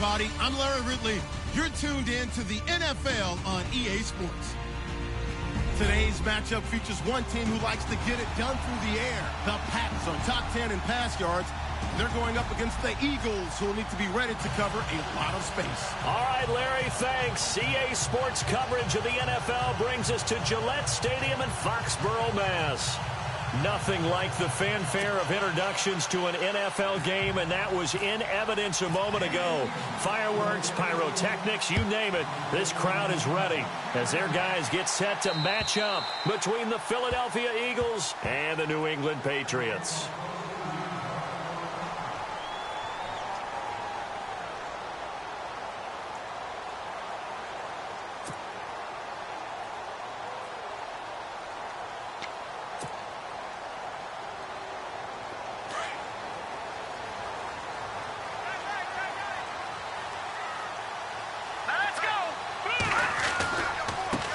everybody. I'm Larry Ridley. You're tuned in to the NFL on EA Sports. Today's matchup features one team who likes to get it done through the air. The Pats are top 10 in pass yards. They're going up against the Eagles, who will need to be ready to cover a lot of space. All right, Larry, thanks. EA Sports coverage of the NFL brings us to Gillette Stadium in Foxborough, Mass. Nothing like the fanfare of introductions to an NFL game, and that was in evidence a moment ago. Fireworks, pyrotechnics, you name it. This crowd is ready as their guys get set to match up between the Philadelphia Eagles and the New England Patriots.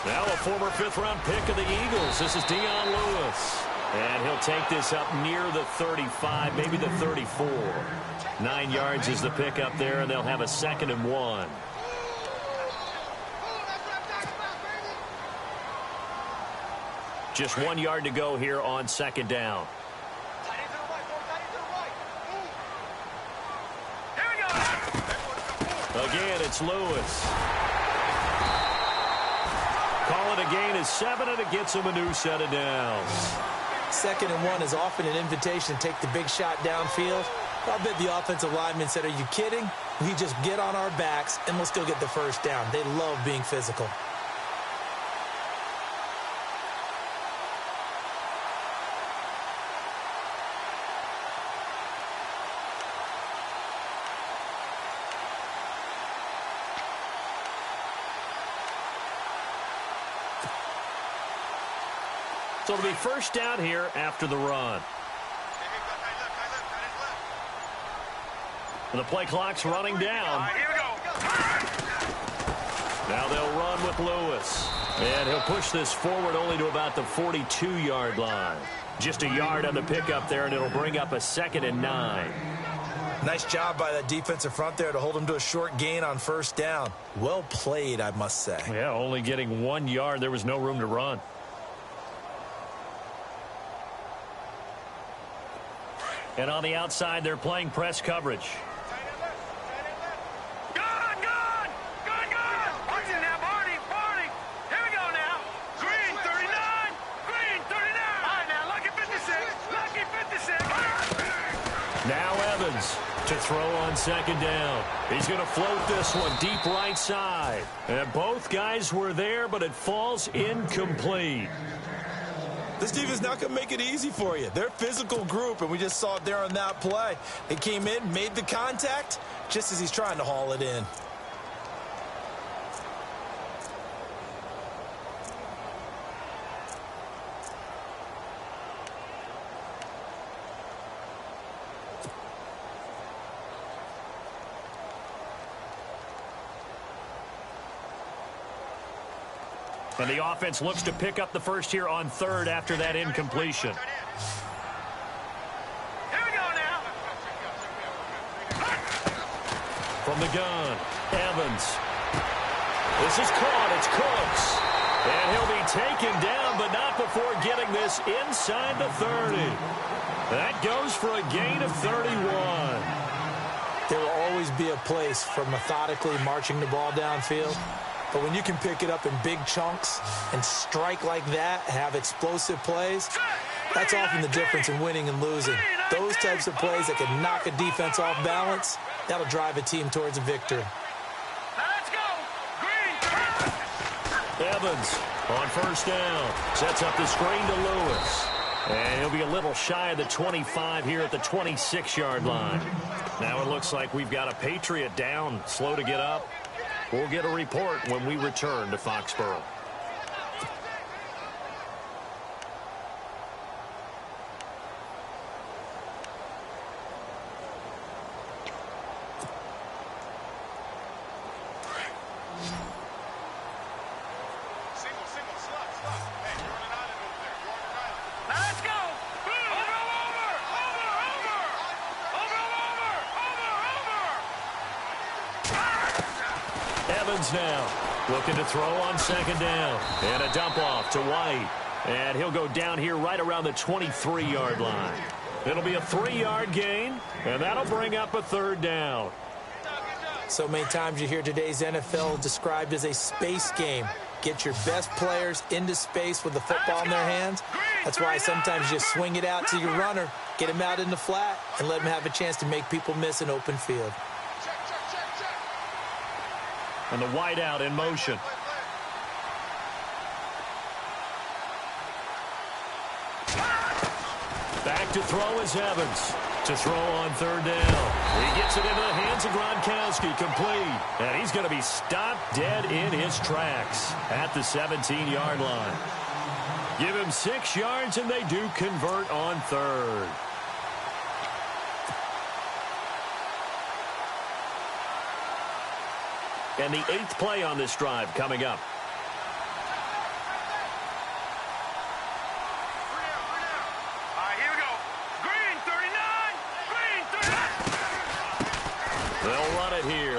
Now a former fifth-round pick of the Eagles. This is Dion Lewis. And he'll take this up near the 35, maybe the 34. 9 yards is the pick up there, and they'll have a 2nd and 1. Just 1 yard to go here on 2nd down. Again, it's Lewis. Call it a gain of 7, and it gets him a new set of downs. 2nd and 1 is often an invitation to take the big shot downfield. I bet the offensive lineman said, are you kidding? We just get on our backs, and let's go get the first down. They love being physical. So it'll be first down here after the run. And the play clock's running down. Now they'll run with Lewis. And he'll push this forward only to about the 42-yard line. Just a yard on the pickup there, and it'll bring up a 2nd and 9. Nice job by that defensive front there to hold him to a short gain on first down. Well played, I must say. Yeah, only getting 1 yard. There was no room to run. And on the outside, they're playing press coverage. Good! Watch it now, Barney! Here we go now. Green, 39! Green, 39! All right, now, lucky 56! Now Evans to throw on 2nd down. He's going to float this one deep right side. And both guys were there, but it falls incomplete. This team is not going to make it easy for you. They're a physical group, and we just saw it there on that play. They came in, made the contact, just as he's trying to haul it in. And the offense looks to pick up the first here on 3rd after that incompletion. Here we go now. From the gun, Evans. This is caught. It's Cooks. And he'll be taken down, but not before getting this inside the 30. That goes for a gain of 31. There will always be a place for methodically marching the ball downfield. But when you can pick it up in big chunks and strike like that, have explosive plays, that's often the difference in winning and losing. Those types of plays that can knock a defense off balance, that'll drive a team towards a victory. Let's go! Green! Evans on first down. Sets up the screen to Lewis. And he'll be a little shy of the 25 here at the 26-yard line. Now it looks like we've got a Patriot down, slow to get up. We'll get a report when we return to Foxborough. Let's go! Over! Evans now. Looking to throw on second down. And a dump off to White. And he'll go down here right around the 23-yard line. It'll be a 3-yard gain, and that'll bring up a third down. So many times you hear today's NFL described as a space game. Get your best players into space with the football in their hands. That's why sometimes you swing it out to your runner, get him out in the flat, and let him have a chance to make people miss an open field. And the wide out in motion. Back to throw is Evans. To throw on third down. He gets it into the hands of Gronkowski, complete. And he's going to be stopped dead in his tracks at the 17-yard line. Give him 6 yards, and they do convert on third. And the 8th play on this drive coming up.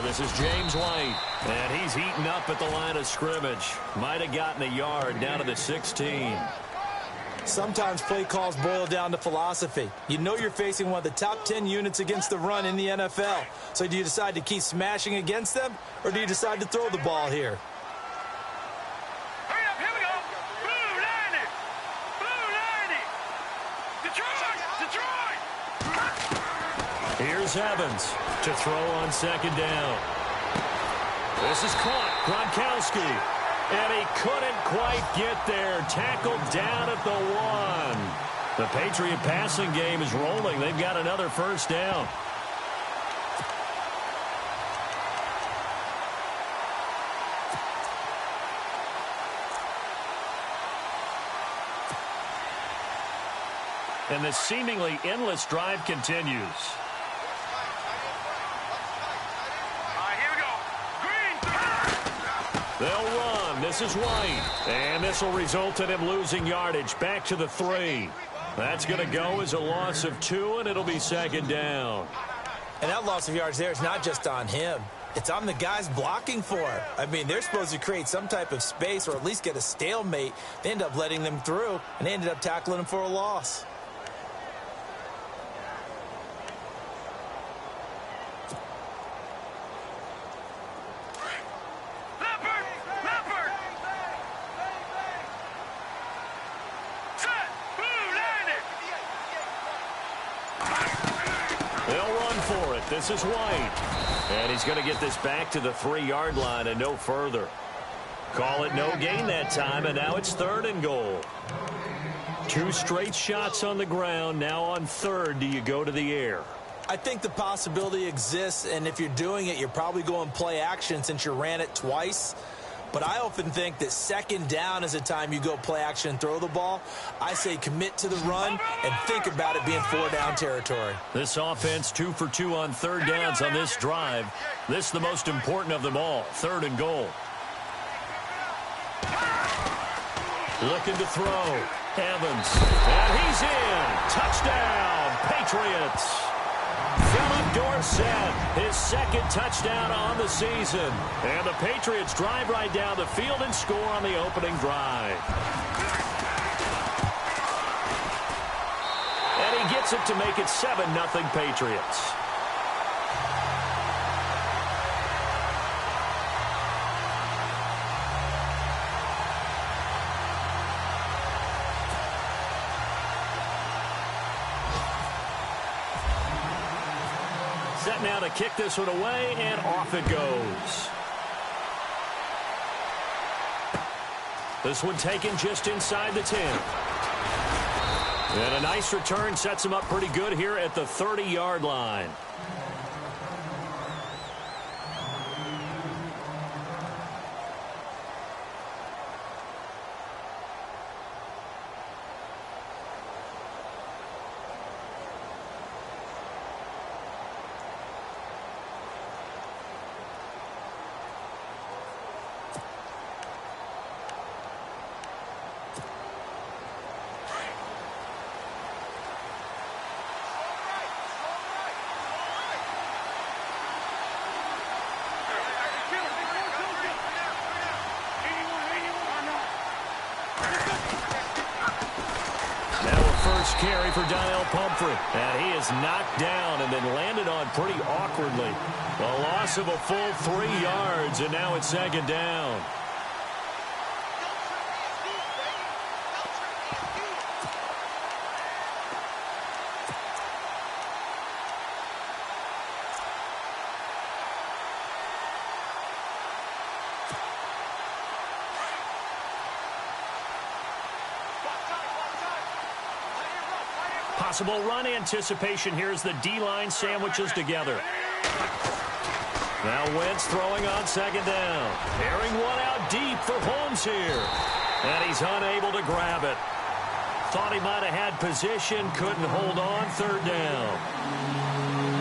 This is James White, and he's eaten up at the line of scrimmage. Might have gotten a yard down to the 16. Sometimes play calls boil down to philosophy. You know you're facing one of the top 10 units against the run in the NFL. So do you decide to keep smashing against them, or do you decide to throw the ball here? Hurry up, here we go. Blue 90. Blue 90. Detroit! Here's Evans to throw on second down. This is caught. Gronkowski. And he couldn't quite get there. Tackled down at the 1. The Patriot passing game is rolling. They've got another first down. And the seemingly endless drive continues. They'll run. This is White. And this will result in him losing yardage back to the 3. That's going to go as a loss of 2, and it'll be second down. And that loss of yards there is not just on him. It's on the guys blocking for him. I mean, they're supposed to create some type of space or at least get a stalemate. They end up letting them through, and they ended up tackling him for a loss. This is White. And he's going to get this back to the 3-yard line and no further. Call it no gain that time, and now it's 3rd and goal. 2 straight shots on the ground. Now on 3rd, do you go to the air? I think the possibility exists, and if you're doing it, you're probably going play action since you ran it twice. But I often think that second down is the time you go play action and throw the ball. I say commit to the run and think about it being 4-down territory. This offense 2 for 2 on 3rd downs on this drive. This is the most important of them all, 3rd and goal. Looking to throw. Evans. And he's in. Touchdown, Patriots. Philip Dorsett, his 2nd touchdown on the season. And the Patriots drive right down the field and score on the opening drive. And he gets it to make it 7-0 Patriots. Set now to kick this one away, and off it goes. This one taken just inside the 10. And a nice return sets him up pretty good here at the 30-yard line. first carry for Donnell Pumphrey. And he is knocked down and then landed on pretty awkwardly. A loss of a full 3 yards, and now it's second down. Possible run anticipation here as the D-line sandwiches together. Now Wentz throwing on second down. Airing one out deep for Holmes here. And he's unable to grab it. Thought he might have had position, couldn't hold on, third down.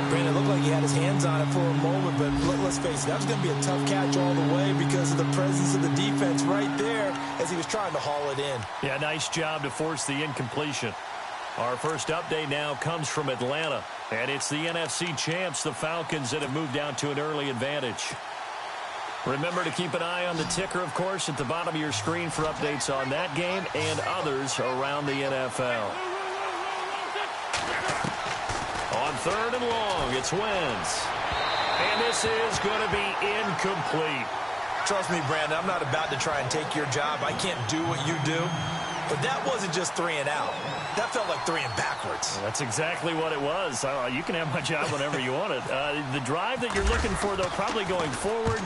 Brandon, it looked like he had his hands on it for a moment, but let's face it, that was going to be a tough catch all the way because of the presence of the defense right there as he was trying to haul it in. Yeah, nice job to force the incompletion. Our first update now comes from Atlanta, and it's the NFC champs, the Falcons, that have moved down to an early advantage. Remember to keep an eye on the ticker, of course, at the bottom of your screen for updates on that game and others around the NFL. On third and long, it's Wentz. And this is going to be incomplete. Trust me, Brandon, I'm not about to try and take your job. I can't do what you do. But that wasn't just 3 and out. That felt like 3 and backwards. Well, that's exactly what it was. You can have my job whenever you want it. The drive that you're looking for, though, probably going forward.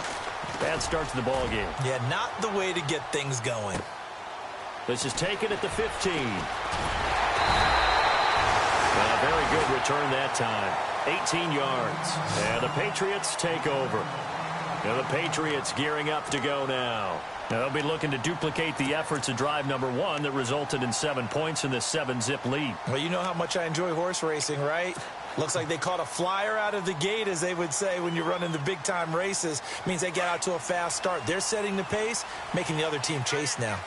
Bad start to the ball game. Yeah, not the way to get things going. This is taken at the 15. A very good return that time. 18 yards. And the Patriots take over. And the Patriots gearing up to go now. They'll be looking to duplicate the efforts of drive number 1 that resulted in 7 points in this 7-zip lead. Well, you know how much I enjoy horse racing, right? Looks like they caught a flyer out of the gate, as they would say when you're running the big-time races. Means they get out to a fast start. They're setting the pace, making the other team chase now.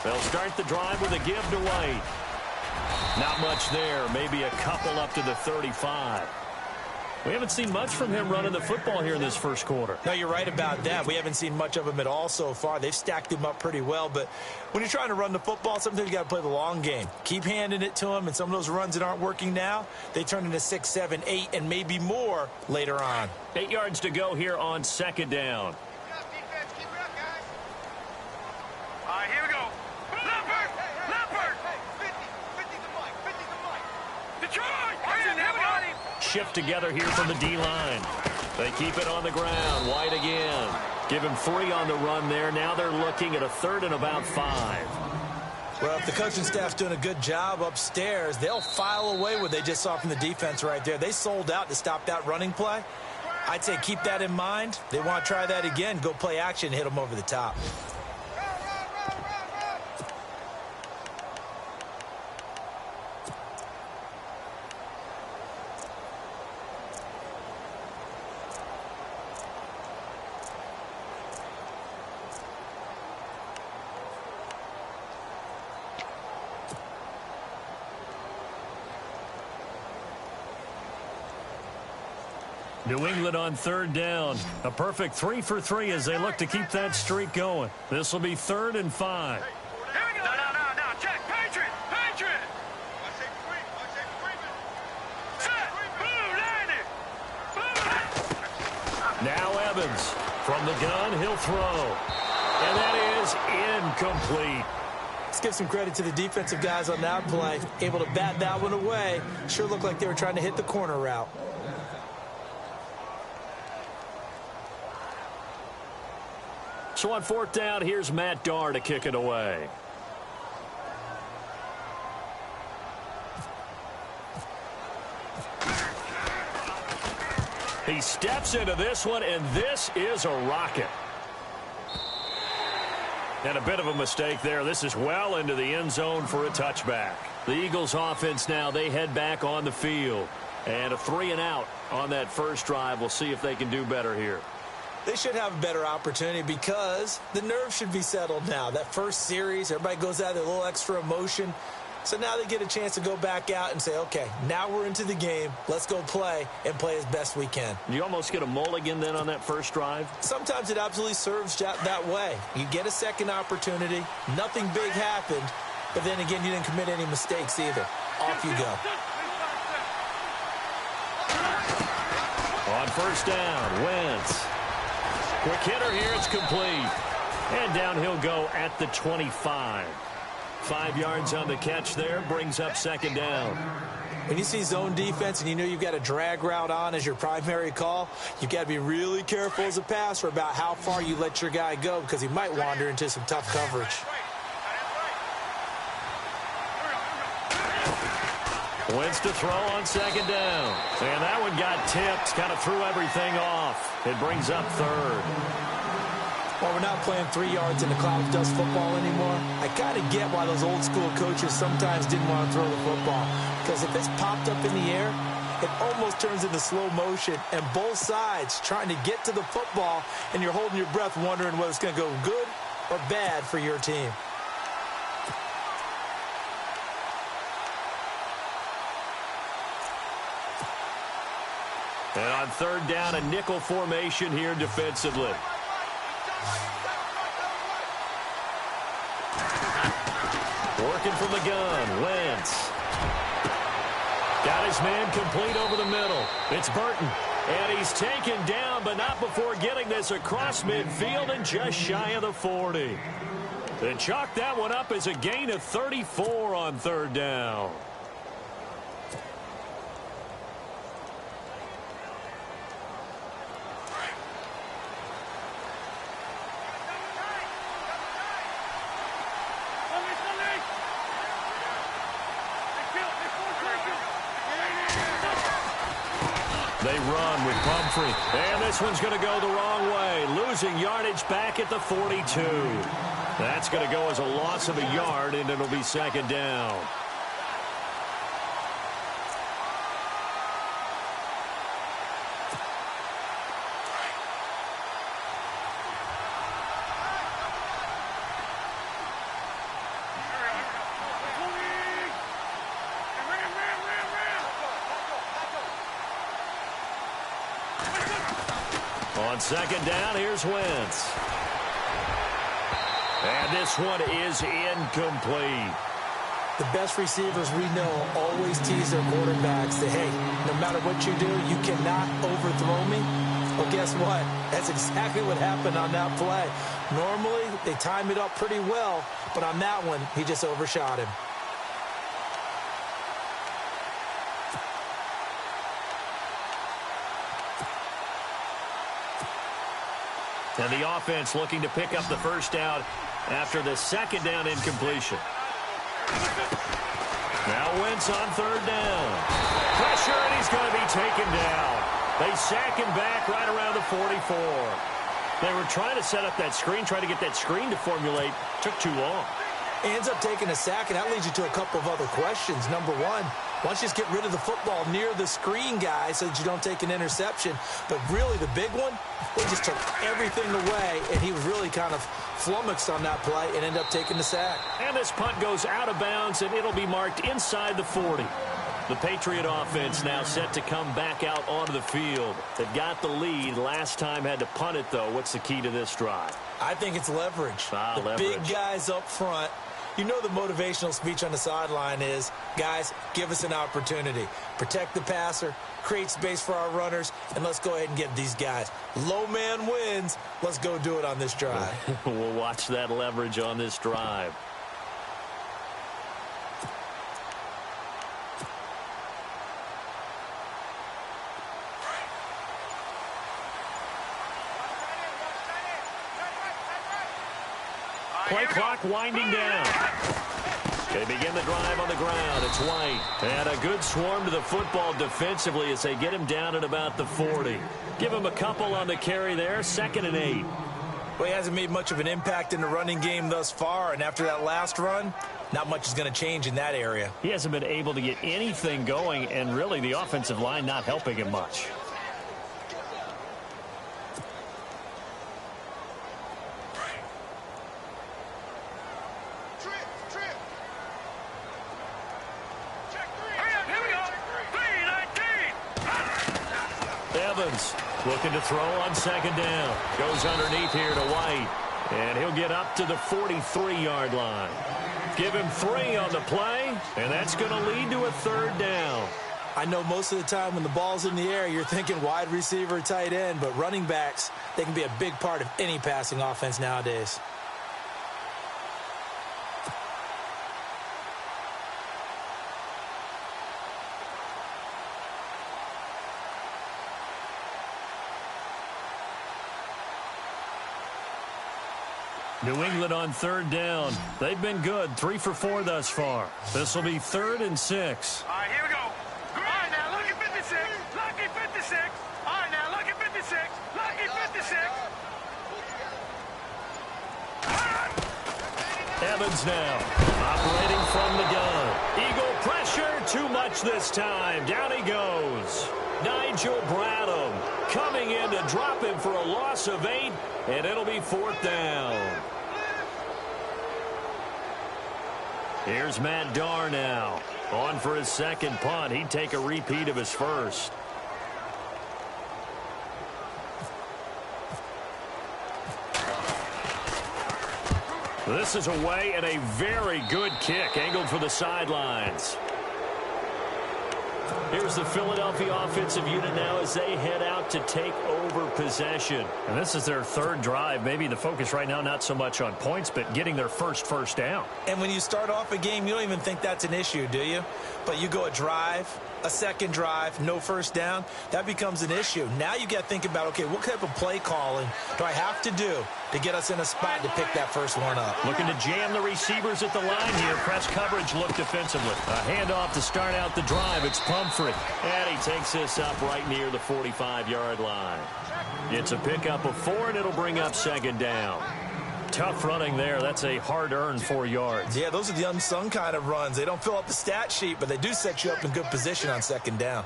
They'll start the drive with a give to White. Not much there. Maybe a couple up to the 35. We haven't seen much from him running the football here in this first quarter. No, you're right about that. We haven't seen much of him at all so far. They've stacked him up pretty well. But when you're trying to run the football, sometimes you got to play the long game. Keep handing it to him. And some of those runs that aren't working now, they turn into 6, 7, 8, and maybe more later on. 8 yards to go here on second down. All right, here we go. Shift together here from the D-line. They keep it on the ground. White again. Give him 3 on the run there. Now they're looking at a third and about 5. Well, if the coaching staff's doing a good job upstairs, they'll file away what they just saw from the defense right there. They sold out to stop that running play. I'd say keep that in mind. They want to try that again. Go play action and hit them over the top. New England on third down. A perfect 3 for 3 as they look to keep that streak going. This will be 3rd and 5. Here we go. No. Check. Patriot. Set. Boom, Now Evans. From the gun, he'll throw. And that is incomplete. Let's give some credit to the defensive guys on that play. Able to bat that one away. Sure looked like they were trying to hit the corner route. So on 4th down, here's Matt Darr to kick it away. He steps into this one, and this is a rocket. And a bit of a mistake there. This is well into the end zone for a touchback. The Eagles offense now, they head back on the field. And a 3 and out on that first drive. We'll see if they can do better here. They should have a better opportunity because the nerves should be settled now. That first series, everybody goes out with a little extra emotion. So now they get a chance to go back out and say, okay, now we're into the game. Let's go play and play as best we can. You almost get a mulligan then on that first drive? Sometimes it absolutely serves that way. You get a second opportunity. Nothing big happened. But then again, you didn't commit any mistakes either. Off you go. On first down, Wentz. Quick hitter here, it's complete. And down he'll go at the 25. 5 yards on the catch there, brings up second down. When you see zone defense and you know you've got a drag route on as your primary call, you've got to be really careful as a passer about how far you let your guy go because he might wander into some tough coverage. Wentz to throw on second down. And that one got tipped, kind of threw everything off. It brings up third. Well, we're not playing 3 yards in the cloud of dust football anymore. I kind of get why those old school coaches sometimes didn't want to throw the football. Because if it's popped up in the air, it almost turns into slow motion. And both sides trying to get to the football, and you're holding your breath wondering whether it's going to go good or bad for your team. And on third down, a nickel formation here defensively. Working from the gun, Wentz. Got his man complete over the middle. It's Burton. And he's taken down, but not before getting this across midfield and just shy of the 40. They chalk that one up as a gain of 34 on third down. They run with Pumphrey. And this one's going to go the wrong way. Losing yardage back at the 42. That's going to go as a loss of a yard, and it'll be second down. On second down, here's Wentz. And this one is incomplete. The best receivers we know always tease their quarterbacks that, hey, no matter what you do, you cannot overthrow me. Well, guess what? That's exactly what happened on that play. Normally, they time it up pretty well, but on that one, he just overshot him. And the offense looking to pick up the first down after the second down incompletion. Now Wentz on third down. Pressure, and he's going to be taken down. They sack him back right around the 44. They were trying to set up that screen, trying to get that screen to formulate. Took too long. He ends up taking a sack, and that leads you to a couple of other questions. Number one, why don't you just get rid of the football near the screen guy so that you don't take an interception? But really the big one, they just took everything away, and he was really kind of flummoxed on that play and ended up taking the sack. And this punt goes out of bounds, and it'll be marked inside the 40. The Patriot offense now set to come back out onto the field. They've got the lead. Last time had to punt it, though. What's the key to this drive? I think it's leverage. The big guys up front. You know the motivational speech on the sideline is, guys, give us an opportunity. Protect the passer, create space for our runners, and let's go ahead and get these guys. Low man wins. Let's go do it on this drive. We'll watch that leverage on this drive. Play clock winding down. They begin the drive on the ground. It's White. And a good swarm to the football defensively as they get him down at about the 40. Give him a couple on the carry there. 2nd and 8. Well, he hasn't made much of an impact in the running game thus far. And after that last run, not much is going to change in that area. He hasn't been able to get anything going. And really the offensive line not helping him much. Evans looking to throw on second down. Goes underneath here to White. And he'll get up to the 43-yard line. Give him 3 on the play, and that's going to lead to a third down. I know most of the time when the ball's in the air, you're thinking wide receiver, tight end, but running backs, they can be a big part of any passing offense nowadays. New England on third down. They've been good, 3 for 4 thus far. This will be 3rd and 6. All right, here we go. All right, now look at 56. Lucky 56. All right, now look at 56. Lucky 56. Evans now operating from the gun. Eagle pressure, too much this time. Down he goes. Nigel Bradham coming in to drop him for a loss of 8, and it'll be 4th down. Here's Matt Darr now. On for his second punt. He'd take a repeat of his first. This is away and a very good kick angled for the sidelines. Here's the Philadelphia offensive unit now as they head out to take over possession. And this is their 3rd drive. Maybe the focus right now not so much on points, but getting their first down. And when you start off a game, you don't even think that's an issue, do you? But you go a drive, a second drive, no first down, that becomes an issue. Now you got to think about, okay, what type of play calling do I have to do to get us in a spot to pick that first one up? Looking to jam the receivers at the line here. Press coverage look defensively. A handoff to start out the drive. It's Pumphrey. And he takes this up right near the 45-yard line. It's a pickup of 4, and it'll bring up 2nd down. Tough running there. That's a hard-earned 4 yards. Yeah, those are the unsung kind of runs. They don't fill up the stat sheet, but they do set you up in good position on 2nd down.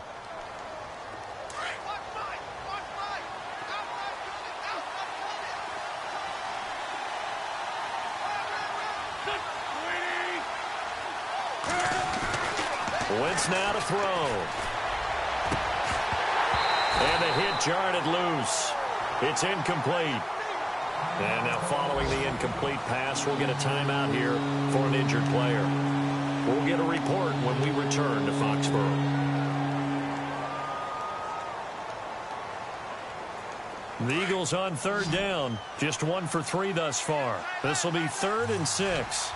Wentz now to throw. And the hit jarred loose. It's incomplete. And now following the incomplete pass, we'll get a timeout here for an injured player. We'll get a report when we return to Foxborough. The Eagles on 3rd down. Just 1 for 3 thus far. This will be 3rd and 6.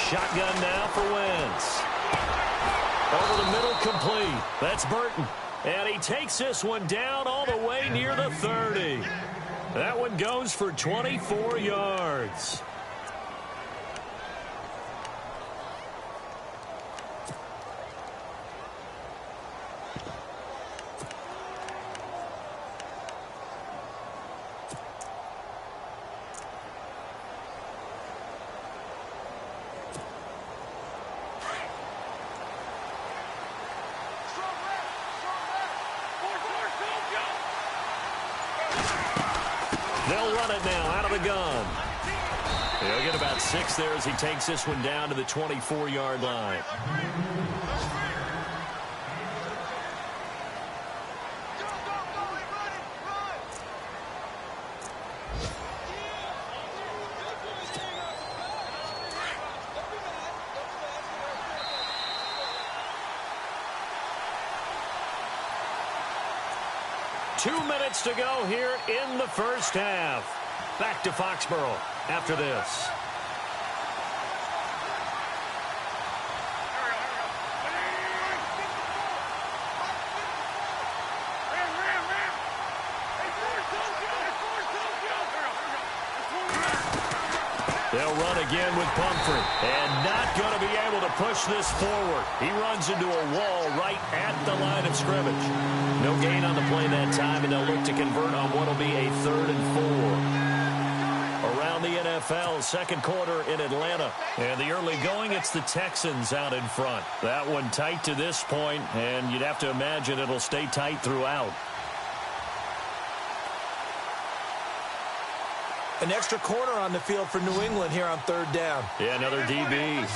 Shotgun now for Wentz. Over the middle, complete. That's Burton. And he takes this one down all the way near the 30. That one goes for 24 yards. They'll run it now out of the gun. He'll get about 6 there as he takes this one down to the 24-yard line. Two minutes to go here in the first half. Back to Foxborough after this. They'll run again with Pumphrey. And not going to be able to push this forward. He runs into a wall right at the line of scrimmage. No gain on the play that time, and they'll look to convert on what will be a 3rd and 4. Around the NFL, second quarter in Atlanta. And the early going, it's the Texans out in front. That one tight to this point, and you'd have to imagine it'll stay tight throughout. An extra corner on the field for New England here on 3rd down. Yeah, another DB.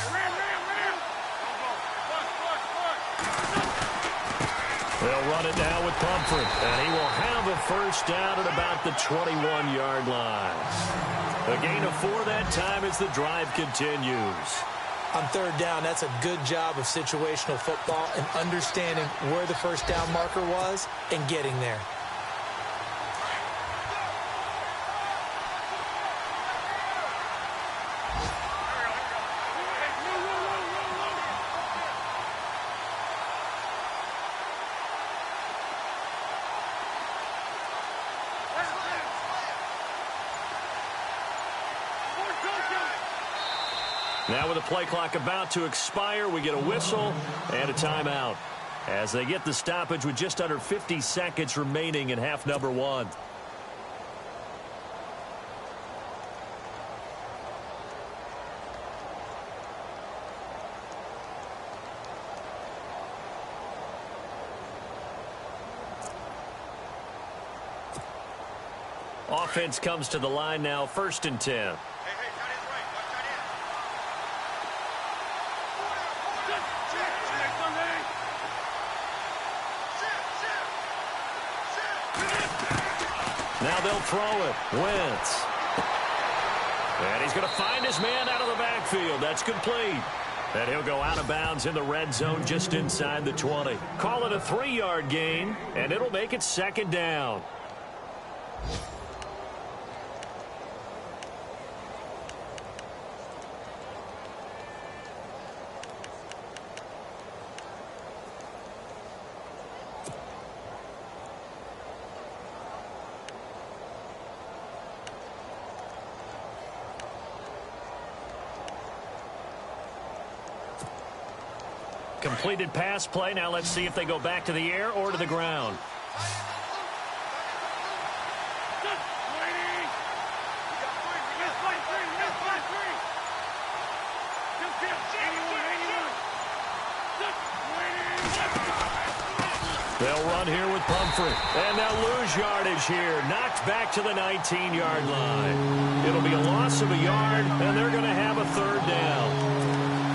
They'll run it now with Pumphrey, and he will have a first down at about the 21-yard line. A gain of 4 that time as the drive continues. On third down, that's a good job of situational football and understanding where the first down marker was and getting there. Now with the play clock about to expire, we get a whistle and a timeout as they get the stoppage with just under 50 seconds remaining in half number 1. Offense comes to the line now, 1st and 10. Now they'll throw it. Wentz. And he's going to find his man out of the backfield. That's complete. And he'll go out of bounds in the red zone just inside the 20. Call it a 3-yard gain, and it'll make it 2nd down. Completed pass play. Now let's see if they go back to the air or to the ground. They'll run here with Pumphrey. And they'll lose yardage here. Knocked back to the 19-yard line. It'll be a loss of a yard, and they're going to have a 3rd down.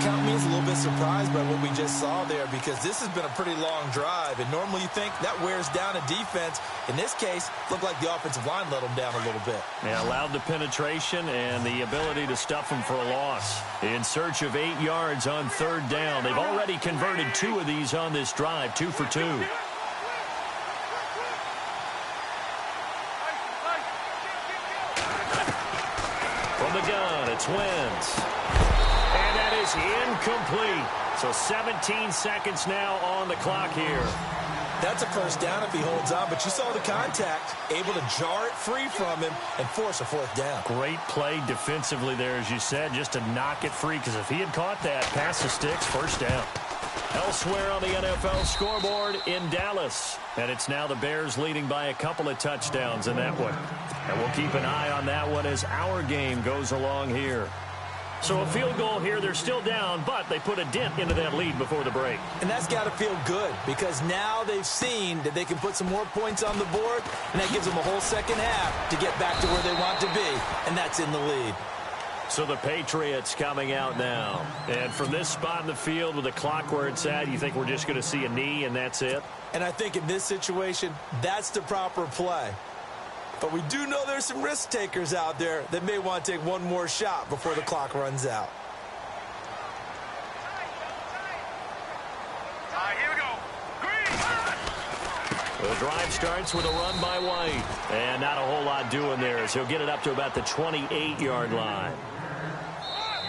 Count me as a little bit surprised by what we just saw there because this has been a pretty long drive, and normally you think that wears down a defense. In this case, looked like the offensive line let them down a little bit. Yeah, allowed the penetration and the ability to stuff them for a loss. In search of 8 yards on 3rd down. They've already converted 2 of these on this drive, 2 for 2. From the gun, it's Wentz. And that is incomplete. So 17 seconds now on the clock here. That's a first down if he holds on, but you saw the contact, able to jar it free from him and force a 4th down. Great play defensively there, as you said, just to knock it free, because if he had caught that, pass the sticks, 1st down. Elsewhere on the NFL scoreboard in Dallas. And it's now the Bears leading by a couple of touchdowns in that one. And we'll keep an eye on that one as our game goes along here. So a field goal here, they're still down, but they put a dent into that lead before the break. And that's got to feel good because now they've seen that they can put some more points on the board, and that gives them a whole second half to get back to where they want to be, and that's in the lead. So the Patriots coming out now. And from this spot in the field with the clock where it's at, you think we're just going to see a knee and that's it? And I think in this situation, that's the proper play. But we do know there's some risk takers out there that may want to take one more shot before the clock runs out. Here we go. Green. The drive starts with a run by White. And not a whole lot doing there as he'll get it up to about the 28-yard line.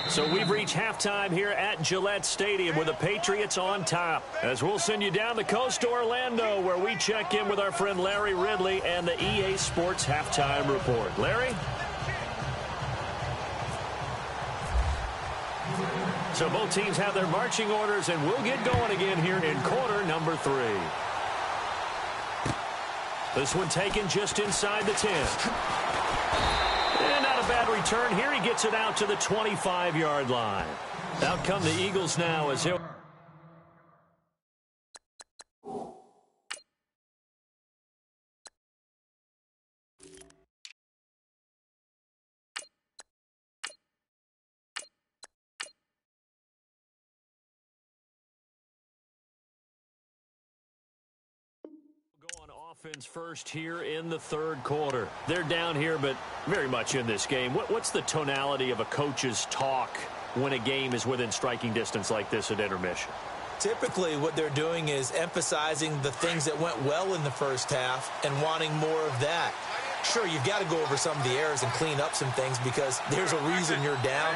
So we've reached halftime here at Gillette Stadium with the Patriots on top. As we'll send you down the coast to Orlando where we check in with our friend Larry Ridley and the EA Sports Halftime Report. Larry? So both teams have their marching orders and we'll get going again here in quarter number 3. This one taken just inside the 10. And not a bad return here. He gets it out to the 25-yard line. Out come the Eagles now as he'll Offense first here in the third quarter. They're down here, but very much in this game. What's the tonality of a coach's talk when a game is within striking distance like this at intermission? Typically, what they're doing is emphasizing the things that went well in the first half and wanting more of that. Sure, you've got to go over some of the errors and clean up some things because there's a reason you're down.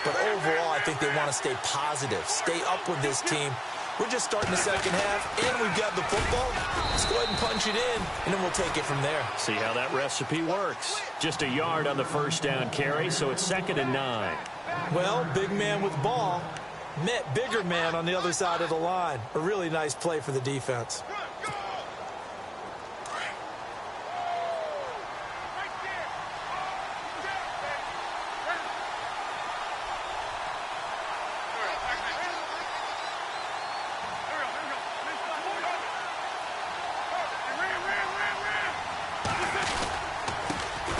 But overall, I think they want to stay positive, stay up with this team. We're just starting the second half, and we've got the football. Let's go ahead and punch it in, and then we'll take it from there. See how that recipe works. Just a yard on the first down carry, so it's 2nd and 9. Well, big man with ball met bigger man on the other side of the line. A really nice play for the defense.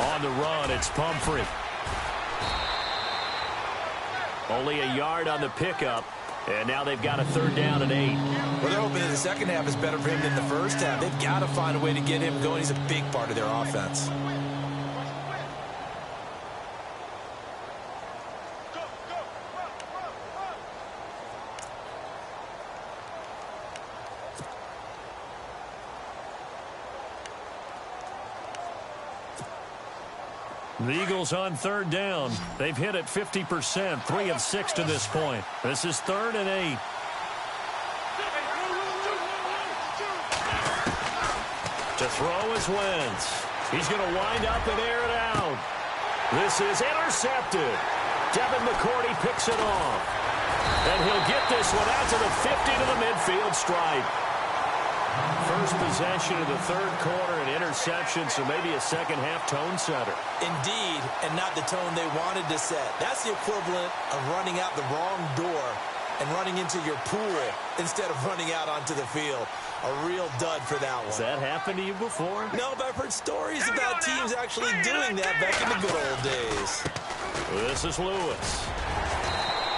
On the run, it's Pumphrey. Only a yard on the pickup, and now they've got a 3rd down and 8. Well, they're hoping that the second half is better for him than the first half. They've got to find a way to get him going. He's a big part of their offense. The Eagles on 3rd down. They've hit it 50%, 3 of 6 to this point. This is 3rd and 8. To throw is Wentz. He's going to wind up and air it out. This is intercepted. Devin McCourty picks it off. And he'll get this one out to the 50 to the midfield stripe. First possession of the third quarter, an interception, so maybe a second-half tone setter. Indeed, and not the tone they wanted to set. That's the equivalent of running out the wrong door and running into your pool instead of running out onto the field. A real dud for that one. Has that happened to you before? No, but I've heard stories about teams actually doing that back in the good old days. This is Lewis.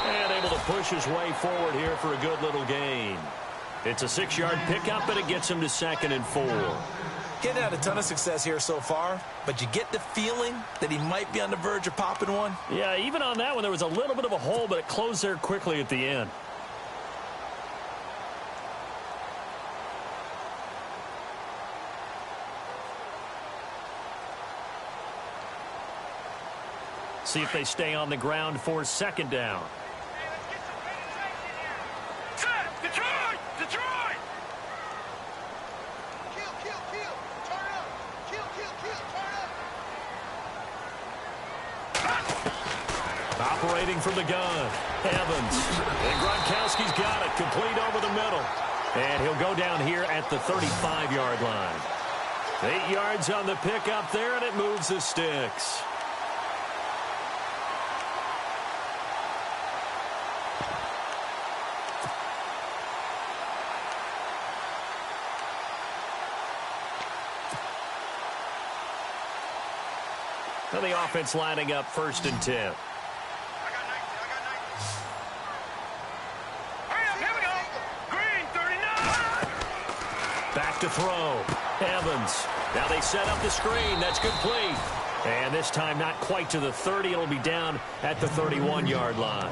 And able to push his way forward here for a good little gain. It's a 6-yard pickup, and it gets him to 2nd and 4. Getting had a ton of success here so far, but you get the feeling that he might be on the verge of popping one. Yeah, even on that one, there was a little bit of a hole, but it closed there quickly at the end. See if they stay on the ground for 2nd down. Operating from the gun, Evans. And Gronkowski's got it, complete over the middle. And he'll go down here at the 35-yard line. 8 yards on the pickup there, and it moves the sticks. And the offense lining up 1st and 10. Back to throw. Evans. Now they set up the screen. That's complete. And this time not quite to the 30. It'll be down at the 31-yard line.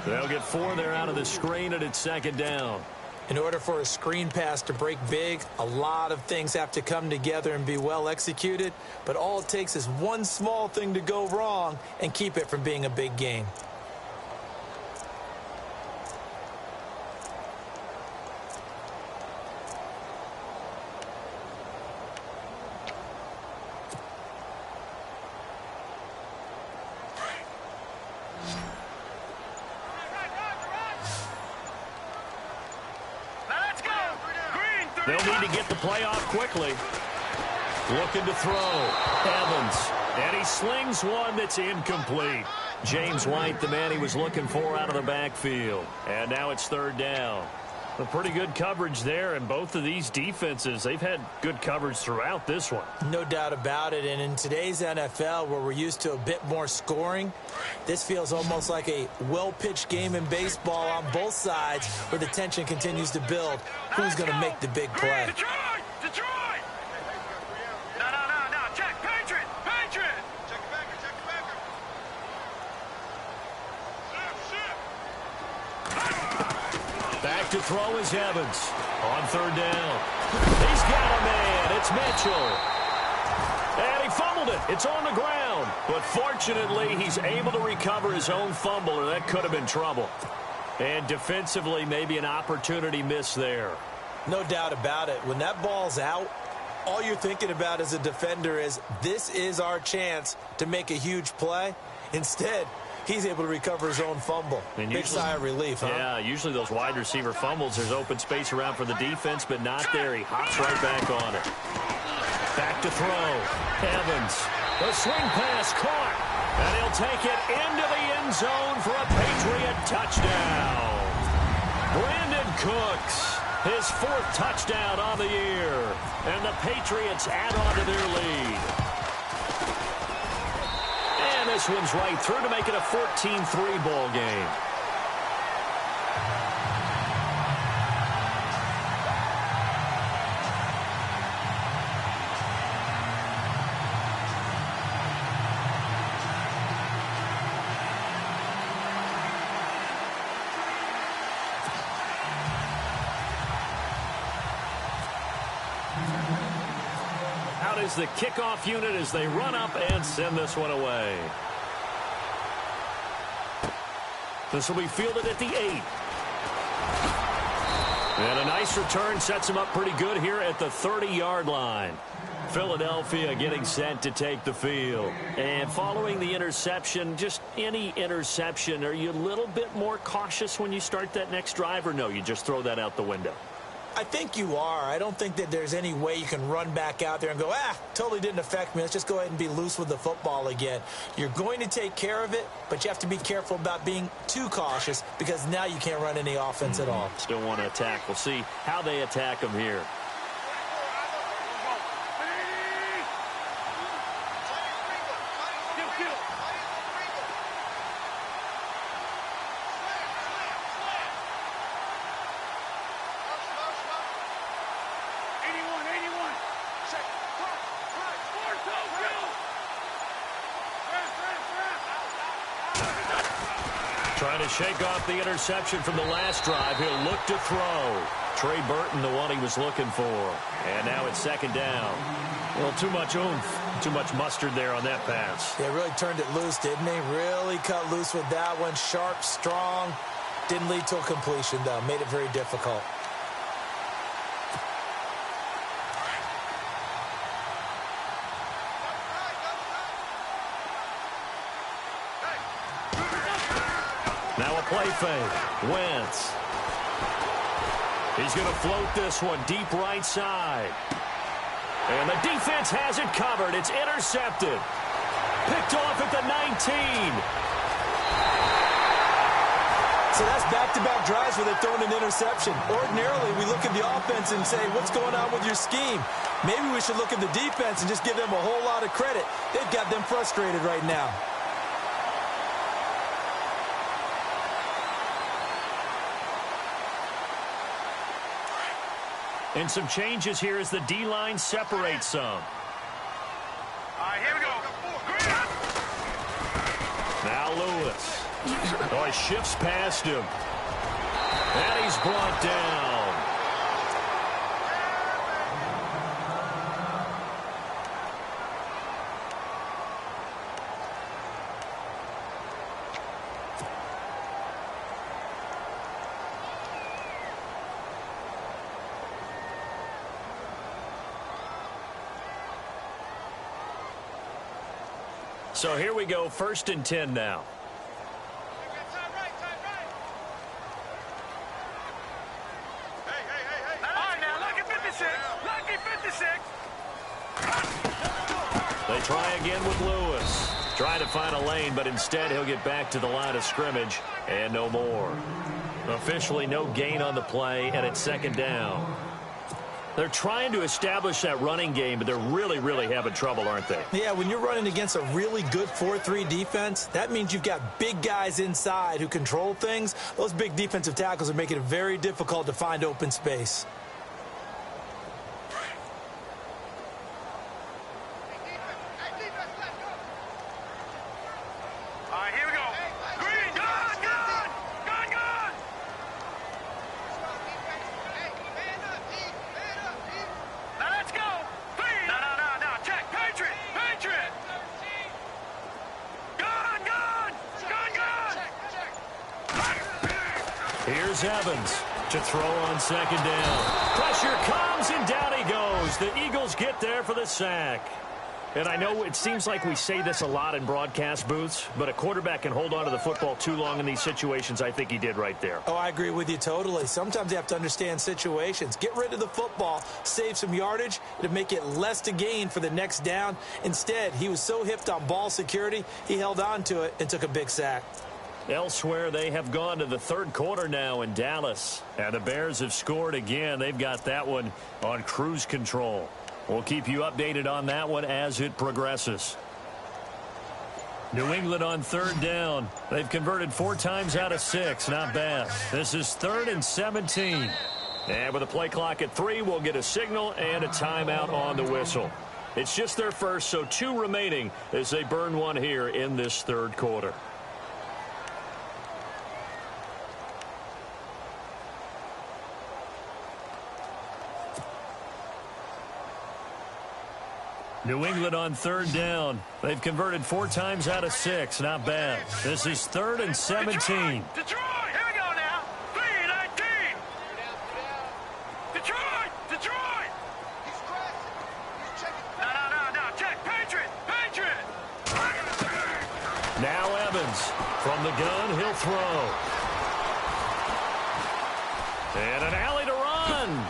They'll get 4 there out of the screen, and it's 2nd down. In order for a screen pass to break big, a lot of things have to come together and be well executed. But all it takes is one small thing to go wrong and keep it from being a big gain. They'll need to get the play off quickly. Looking to throw. Evans. And he slings one that's incomplete. James White, the man he was looking for out of the backfield. And now it's 3rd down. A pretty good coverage there, and both of these defenses, they've had good coverage throughout this one. No doubt about it, and in today's NFL, where we're used to a bit more scoring, this feels almost like a well-pitched game in baseball on both sides, where the tension continues to build. Who's going to make the big play? Detroit! Back to throw is Evans. On third down. He's got a man. It's Mitchell. And he fumbled it. It's on the ground. But fortunately, he's able to recover his own fumble, or that could have been trouble. And defensively, maybe an opportunity miss there. No doubt about it. When that ball's out, all you're thinking about as a defender is, this is our chance to make a huge play. Instead, he's able to recover his own fumble. And big sigh of relief, huh? Yeah, usually those wide receiver fumbles, there's open space around for the defense, but not there. He hops right back on it. Back to throw. Evans. The swing pass caught. And he'll take it into the end zone for a Patriot touchdown. Brandon Cooks, his 4th touchdown on the year. And the Patriots add on to their lead. And this one's right through to make it a 14-3 ball game. Out is the kickoff unit as they run up and send this one away. This will be fielded at the 8. And a nice return sets him up pretty good here at the 30-yard line. Philadelphia getting set to take the field. And following the interception, just any interception, are you a little bit more cautious when you start that next drive, or no, you just throw that out the window? I think you are. I don't think that there's any way you can run back out there and go, totally didn't affect me. Let's just go ahead and be loose with the football again. You're going to take care of it, but you have to be careful about being too cautious, because now you can't run any offense at all. Still want to attack. We'll see how they attack him here. Trying to shake off the interception from the last drive. He'll look to throw. Trey Burton, the one he was looking for. And now it's 2nd down. A little too much oomph, too much mustard there on that pass. Yeah, really turned it loose, didn't he? Really cut loose with that one. Sharp, strong. Didn't lead to a completion, though. Made it very difficult. Now a play fake. Wentz. He's going to float this one deep right side. And the defense has it covered. It's intercepted. Picked off at the 19. So that's back-to-back drives where they're throwing an interception. Ordinarily, we look at the offense and say, what's going on with your scheme? Maybe we should look at the defense and just give them a whole lot of credit. They've got them frustrated right now. And some changes here as the D-line separates some. All right, here we go. Now Lewis. Oh, he shifts past him. And he's brought down. So here we go, 1st and 10 now. They try again with Lewis. Trying to find a lane, but instead he'll get back to the line of scrimmage and no more. Officially no gain on the play, and it's 2nd down. They're trying to establish that running game, but they're really, really having trouble, aren't they? Yeah, when you're running against a really good 4-3 defense, that means you've got big guys inside who control things. Those big defensive tackles are making it very difficult to find open space. Here's Evans to throw on second down. Pressure comes, and down he goes. The Eagles get there for the sack. And I know it seems like we say this a lot in broadcast booths, but a quarterback can hold on to the football too long in these situations. I think he did right there. Oh, I agree with you totally. Sometimes you have to understand situations. Get rid of the football, save some yardage, to make it less to gain for the next down. Instead, he was so hipped on ball security, he held on to it and took a big sack. Elsewhere, they have gone to the third quarter now in Dallas. And the Bears have scored again. They've got that one on cruise control. We'll keep you updated on that one as it progresses. New England on third down. They've converted 4 times out of 6. Not bad. This is 3rd and 17. And with a play clock at 3, we'll get a signal and a timeout on the whistle. It's just their first, so 2 remaining as they burn one here in this third quarter. New England on third down. They've converted 4 times out of 6. Not bad. This is 3rd and 17. Detroit! Here we go now. 3-19. Detroit! No. Check. Patriot. Now Evans from the gun. He'll throw. And an alley to run.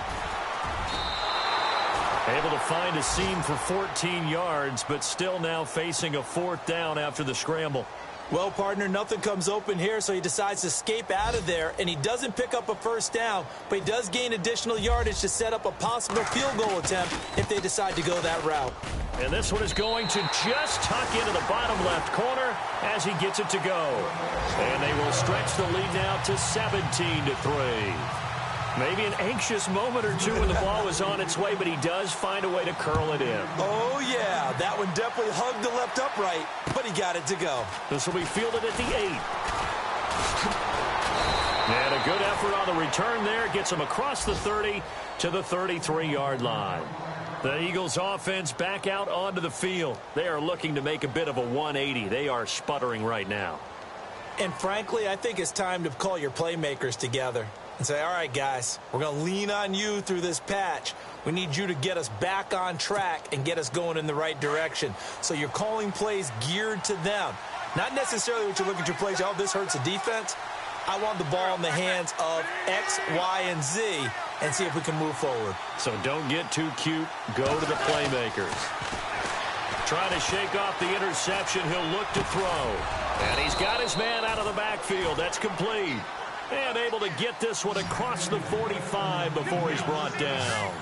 Able to find a seam for 14 yards, but still now facing a 4th down after the scramble. Well, partner, nothing comes open here, so he decides to escape out of there, and he doesn't pick up a first down, but he does gain additional yardage to set up a possible field goal attempt if they decide to go that route. And this one is going to just tuck into the bottom left corner as he gets it to go. And they will stretch the lead now to 17-3. Maybe an anxious moment or two when the ball was on its way, but he does find a way to curl it in. Oh, yeah. That one definitely hugged the left upright, but he got it to go. This will be fielded at the 8. And a good effort on the return there. Gets him across the 30 to the 33-yard line. The Eagles offense back out onto the field. They are looking to make a bit of a 180. They are sputtering right now. And frankly, I think it's time to call your playmakers together and say, all right, guys, we're going to lean on you through this patch. We need you to get us back on track and get us going in the right direction. So you're calling plays geared to them. Not necessarily what you look at your plays, oh, this hurts the defense. I want the ball in the hands of X, Y, and Z and see if we can move forward. So don't get too cute. Go to the playmakers. Trying to shake off the interception. He'll look to throw. And he's got his man out of the backfield. That's complete. And able to get this one across the 45 before he's brought down.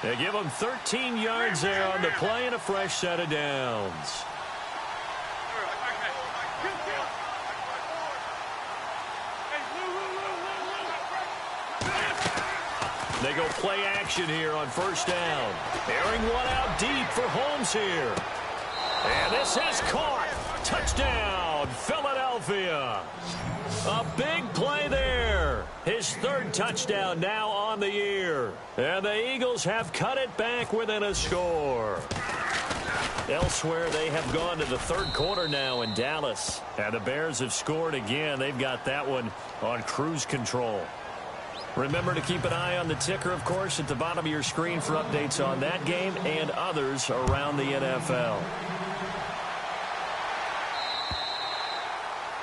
They give him 13 yards there on the play and a fresh set of downs. They go play action here on first down. Airing one out deep for Holmes here. And this is caught. Touchdown, Philadelphia. A big play there. His 3rd touchdown now on the year. And the Eagles have cut it back within a score. Elsewhere, they have gone to the third quarter now in Dallas. And the Bears have scored again. They've got that one on cruise control. Remember to keep an eye on the ticker, of course, at the bottom of your screen for updates on that game and others around the NFL.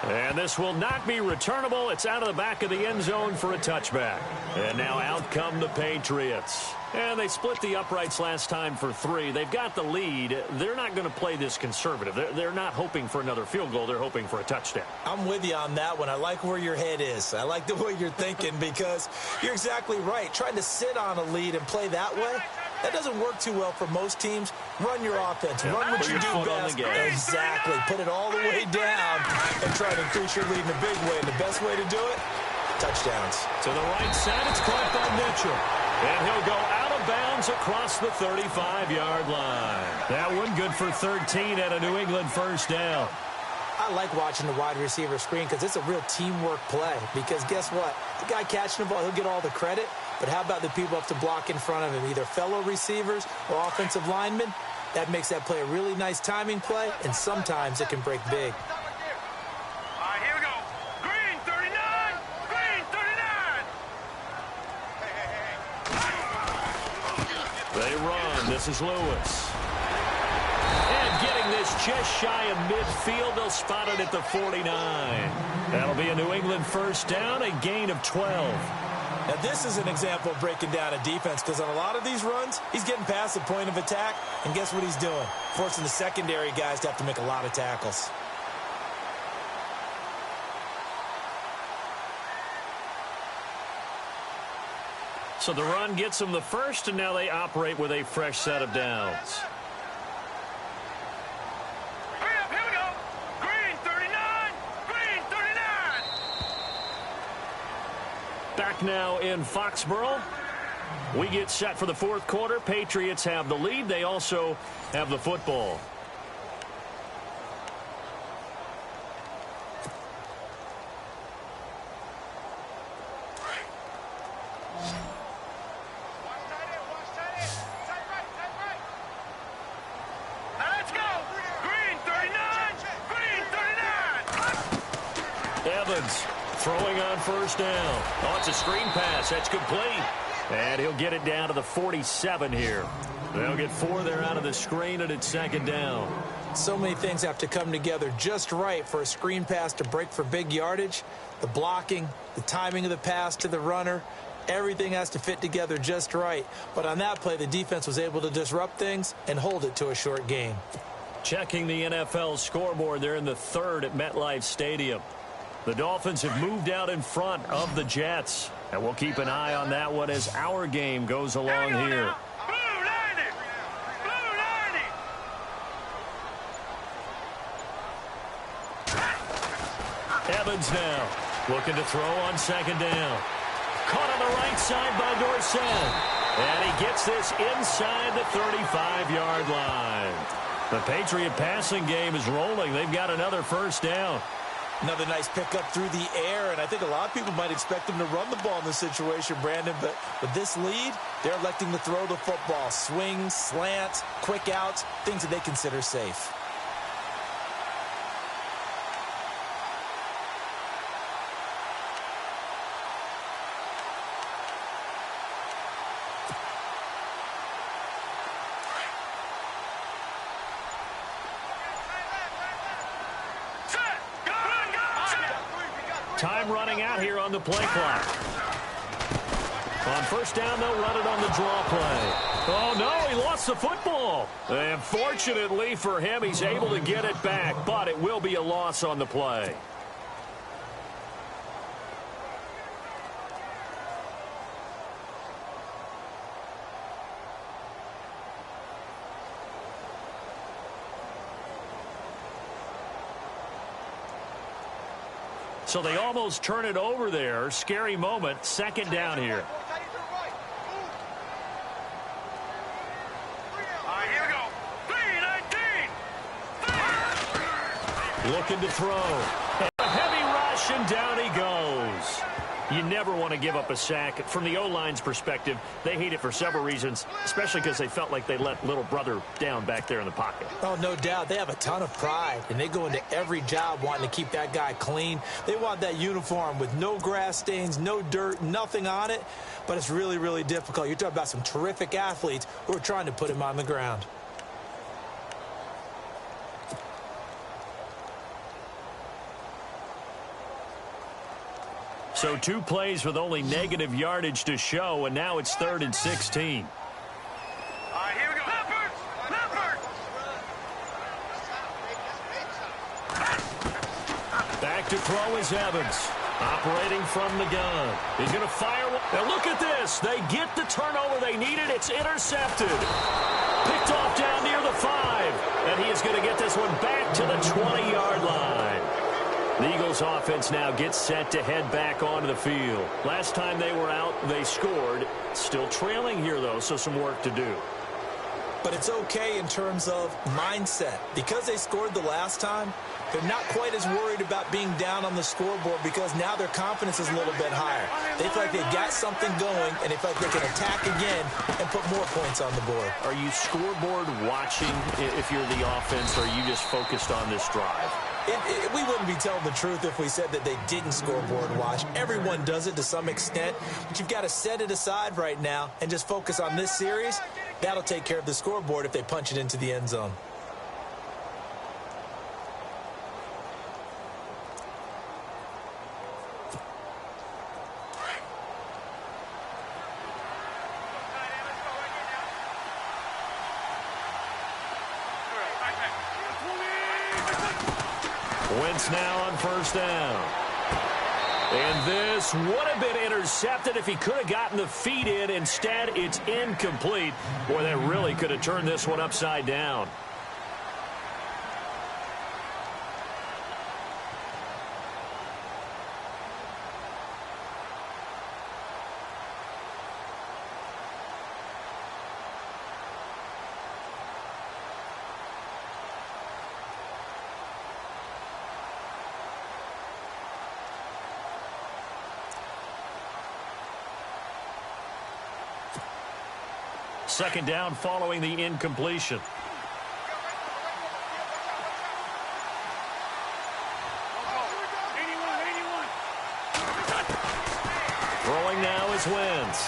And this will not be returnable. It's out of the back of the end zone for a touchback. And now out come the Patriots. And they split the uprights last time for 3. They've got the lead. They're not going to play this conservative. They're not hoping for another field goal. They're hoping for a touchdown. I'm with you on that one. I like where your head is. I like the way you're thinking because you're exactly right. Trying to sit on a lead and play that way, that doesn't work too well for most teams. Run your offense. Run what you do best. Exactly. Put it all the way down and try to increase your lead in a big way. And the best way to do it, touchdowns. To the right side, it's caught by Mitchell. And he'll go out of bounds across the 35-yard line. That one good for 13 at a New England first down. I like watching the wide receiver screen because it's a real teamwork play. Because guess what? The guy catching the ball, he'll get all the credit. But how about the people up to block in front of him, either fellow receivers or offensive linemen? That makes that play a really nice timing play, and sometimes it can break big. All right, here we go. Green 39. Green 39. They run. This is Lewis. And getting this just shy of midfield. They'll spot it at the 49. That'll be a New England first down, a gain of 12. Now, this is an example of breaking down a defense, because on a lot of these runs, he's getting past the point of attack, and guess what he's doing? Forcing the secondary guys to have to make a lot of tackles. So the run gets them the first, and now they operate with a fresh set of downs. Here we go. Green 39. Green 39. Back now in Foxborough. We get set for the fourth quarter. Patriots have the lead. They also have the football. Let's go. Green 39. Green 39. Evans throwing on first down. Oh, it's a screen pass. That's complete. And he'll get it down to the 47 here. They'll get 4 there out of the screen, and it's second down. So many things have to come together just right for a screen pass to break for big yardage. The blocking, the timing of the pass to the runner, everything has to fit together just right. But on that play, the defense was able to disrupt things and hold it to a short gain. Checking the NFL scoreboard, they're in the third at MetLife Stadium. The Dolphins have moved out in front of the Jets. And we'll keep an eye on that one as our game goes along here. Blue 90. Blue 90. Evans now looking to throw on second down. Caught on the right side by Dorsett. And he gets this inside the 35-yard line. The Patriot passing game is rolling. They've got another first down. Another nice pickup through the air, and I think a lot of people might expect them to run the ball in this situation, Brandon, but with this lead, they're electing to throw the football. Swings, slants, quick outs, things that they consider safe. Time running out here on the play clock. On first down, they'll run it on the draw play. Oh, no, he lost the football. And fortunately for him, he's able to get it back, but it will be a loss on the play. So they almost turn it over there. Scary moment. Second down here. Here we go. 3-19. Looking to throw. A heavy rush, and down he goes. You never want to give up a sack. From the O-line's perspective, they hate it for several reasons, especially because they felt like they let little brother down back there in the pocket. Oh, no doubt. They have a ton of pride, and they go into every job wanting to keep that guy clean. They want that uniform with no grass stains, no dirt, nothing on it, but it's really, really difficult. You're talking about some terrific athletes who are trying to put him on the ground. So 2 plays with only negative yardage to show, and now it's 3rd and 16. Here we go. Leopard. Back to throw is Evans. Operating from the gun. He's going to fire. Now look at this. They get the turnover they needed. It's intercepted. Picked off down near the 5. And he is going to get this one back to the 20-yard line. The Eagles offense now gets set to head back onto the field. Last time they were out, they scored. Still trailing here, though, so some work to do. But it's okay in terms of mindset. Because they scored the last time, they're not quite as worried about being down on the scoreboard because now their confidence is a little bit higher. They feel like they've got something going, and they feel like they can attack again and put more points on the board. Are you scoreboard watching if you're the offense, or are you just focused on this drive? We wouldn't be telling the truth if we said that they didn't scoreboard watch. Everyone does it to some extent, but you've got to set it aside right now and just focus on this series That'll take care of the scoreboard if they punch it into the end zone. Wentz now on first down. And this would have been intercepted if he could have gotten the feet in. Instead, it's incomplete. Boy, that really could have turned this one upside down. Second down following the incompletion. Throwing now is Wentz.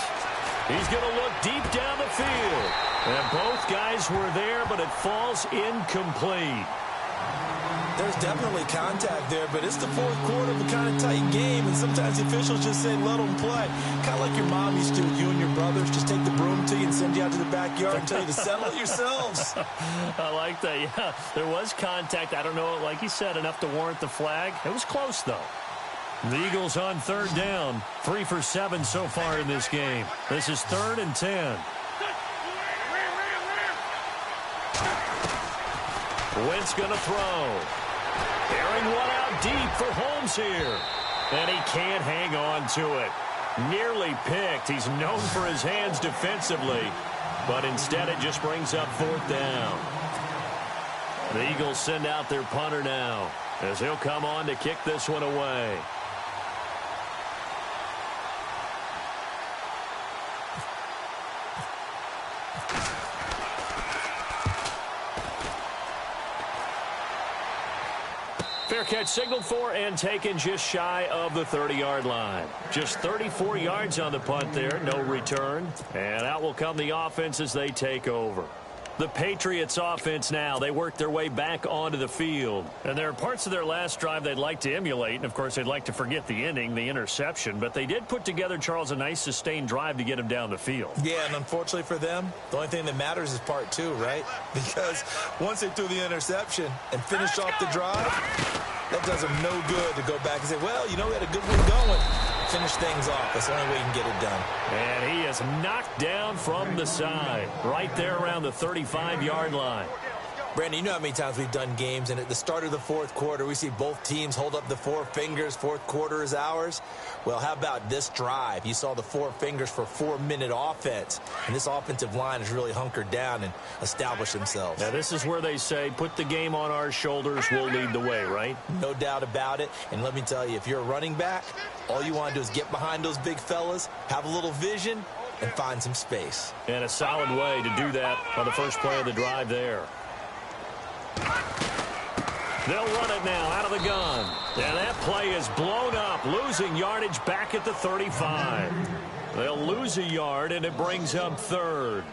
He's going to look deep down the field. And both guys were there, but it falls incomplete. There's definitely contact there, but it's the fourth quarter of a kind of tight game, and sometimes the officials just say, let them play. Kind of like your mom used to with you and your brothers. Just take the broom to you and send you out to the backyard and tell you to settle it yourselves. I like that, yeah. There was contact. I don't know, like you said, enough to warrant the flag. It was close, though. The Eagles on third down. 3 for 7 so far in this game. This is 3rd and 10. Wentz going to throw. Airing one out deep for Holmes here. And he can't hang on to it. Nearly picked. He's known for his hands defensively. But instead it just brings up 4th down. The Eagles send out their punter now, as he'll come on to kick this one away. Fair catch signaled for and taken just shy of the 30-yard line. Just 34 yards on the punt there, no return. And out will come the offense as they take over. The Patriots offense now, they work their way back onto the field. And there are parts of their last drive they'd like to emulate. And, of course, they'd like to forget the ending, the interception. But they did put together, Charles, a nice sustained drive to get him down the field. Yeah, and unfortunately for them, the only thing that matters is part 2, right? Because once they threw the interception and finished off the drive, that does them no good to go back and say, well, you know, we had a good one going. Finish things off. That's the only way you can get it done. And he is knocked down from the side, right there around the 35-yard line. Brandon, you know how many times we've done games, and at the start of the fourth quarter, we see both teams hold up the 4 fingers, fourth quarter is ours. Well, how about this drive? You saw the 4 fingers for 4-minute offense, and this offensive line has really hunkered down and established themselves. Now, this is where they say, put the game on our shoulders, we'll lead the way, right? No doubt about it, and let me tell you, if you're a running back, all you want to do is get behind those big fellas, have a little vision, and find some space. And a solid way to do that on the first play of the drive there. They'll run it now out of the gun. And that play is blown up, losing yardage back at the 35. They'll lose a yard, and it brings up 3rd.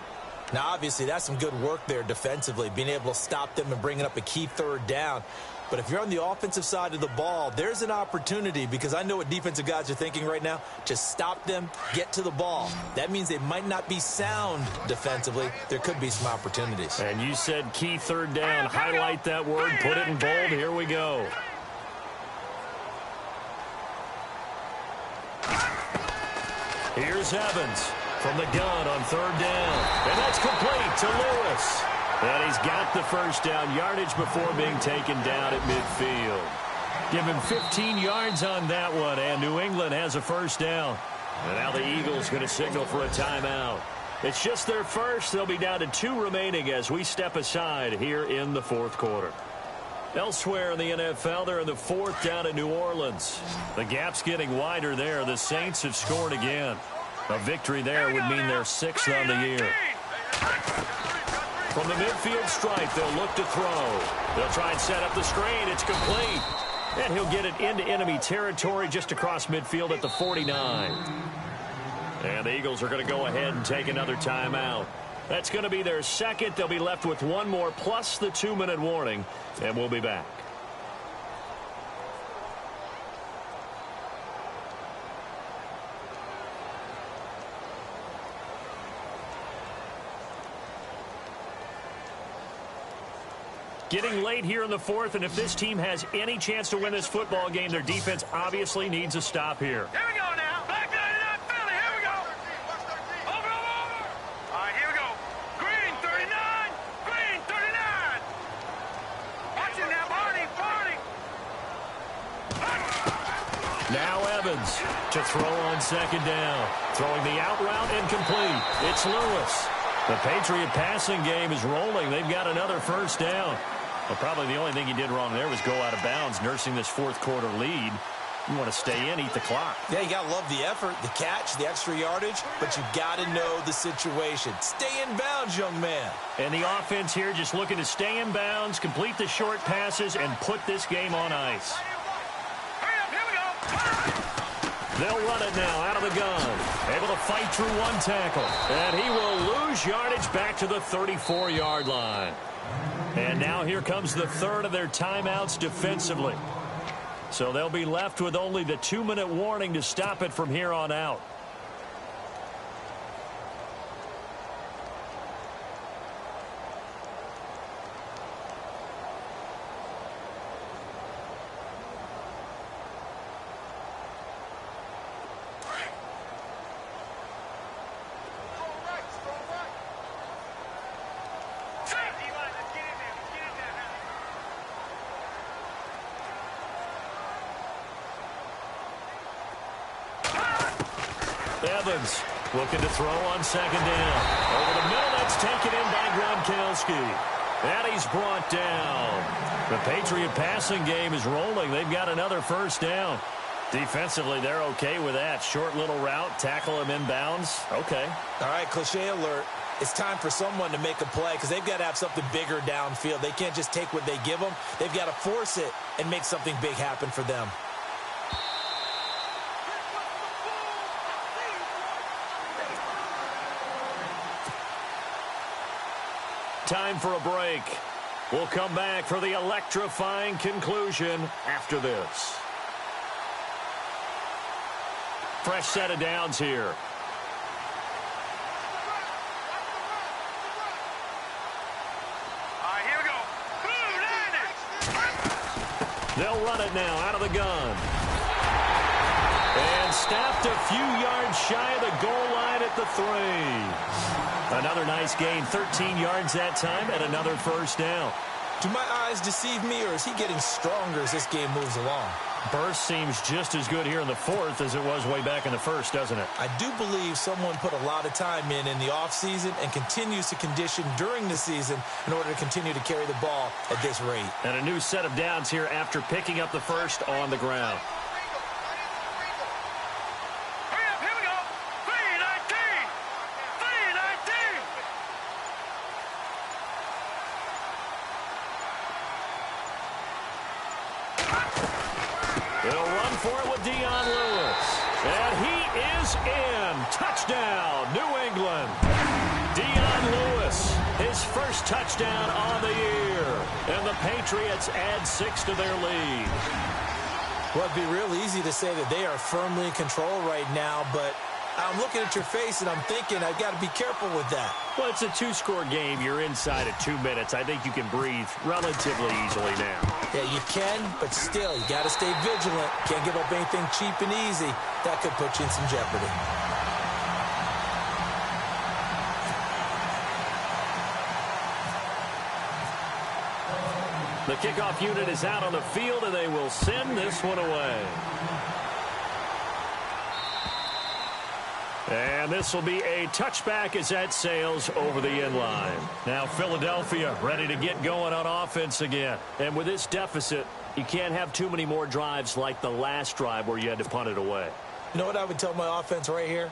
Now, obviously, that's some good work there defensively, being able to stop them and bringing up a key 3rd down. But if you're on the offensive side of the ball, there's an opportunity, because I know what defensive guys are thinking right now. Just stop them, get to the ball. That means they might not be sound defensively. There could be some opportunities. And you said key 3rd down. Highlight that word, put it in bold. Here we go. Here's Evans from the gun on 3rd down. And that's complete to Lewis. And he's got the first down yardage before being taken down at midfield. Give him 15 yards on that one, and New England has a first down. And now the Eagles going to signal for a timeout. It's just their first. They'll be down to 2 remaining as we step aside here in the 4th quarter. Elsewhere in the NFL, they're in the 4th down at New Orleans. The gap's getting wider there. The Saints have scored again. A victory there would mean they're 6th on the year. From the midfield stripe, they'll look to throw. They'll try and set up the screen. It's complete. And he'll get it into enemy territory just across midfield at the 49. And the Eagles are going to go ahead and take another timeout. That's going to be their second. They'll be left with one more plus the 2-minute warning, and we'll be back. Getting late here in the fourth, and if this team has any chance to win this football game, their defense obviously needs a stop here. Here we go now. Back 99 Philly. Here we go. Over. All right, here we go. Green 39. Green 39. Watch it now, Barney. Now Evans to throw on second down. Throwing the out route incomplete. It's Lewis. The Patriot passing game is rolling. They've got another first down. Well, probably the only thing he did wrong there was go out of bounds, nursing this fourth quarter lead. You want to stay in, eat the clock. Yeah, you got to love the effort, the catch, the extra yardage, but you got to know the situation. Stay in bounds, young man. And the offense here just looking to stay in bounds, complete the short passes, and put this game on ice. Hurry up, here we go. They'll run it now out of the gun. Able to fight through one tackle. And he will lose yardage back to the 34-yard line. And now here comes the third of their timeouts defensively. So they'll be left with only the 2-minute warning to stop it from here on out. Evans looking to throw on second down. Over the middle, that's taken in by Gronkowski. And he's brought down. The Patriot passing game is rolling. They've got another first down. Defensively, they're okay with that. Short little route, tackle him inbounds. Okay. All right, cliche alert. It's time for someone to make a play because they've got to have something bigger downfield. They can't just take what they give them. They've got to force it and make something big happen for them. Time for a break. We'll come back for the electrifying conclusion after this. Fresh set of downs here. All right, here we go. They'll run it now out of the gun. And stopped a few yards shy of the goal line at the 3. Another nice gain, 13 yards that time, and another first down. Do my eyes deceive me, or is he getting stronger as this game moves along? Burst seems just as good here in the fourth as it was way back in the first, doesn't it? I do believe someone put a lot of time in the offseason and continues to condition during the season in order to continue to carry the ball at this rate. And a new set of downs here after picking up the first on the ground. Hurry up, here we go. 319. 319. They'll run for it with Dion Lewis. And he is in. Touchdown, New England. Dion Lewis, his first touchdown on the year. And the Patriots add 6 to their lead. Well, it'd be real easy to say that they are firmly in control right now, but I'm looking at your face and I'm thinking I've got to be careful with that. Well, it's a 2-score game. You're inside at 2 minutes. I think you can breathe relatively easily now. Yeah, you can, but still, you got to stay vigilant. Can't give up anything cheap and easy. That could put you in some jeopardy. The kickoff unit is out on the field, and they will send this one away. And this will be a touchback as that sails over the end line. Now Philadelphia ready to get going on offense again. And with this deficit, you can't have too many more drives like the last drive where you had to punt it away. You know what I would tell my offense right here?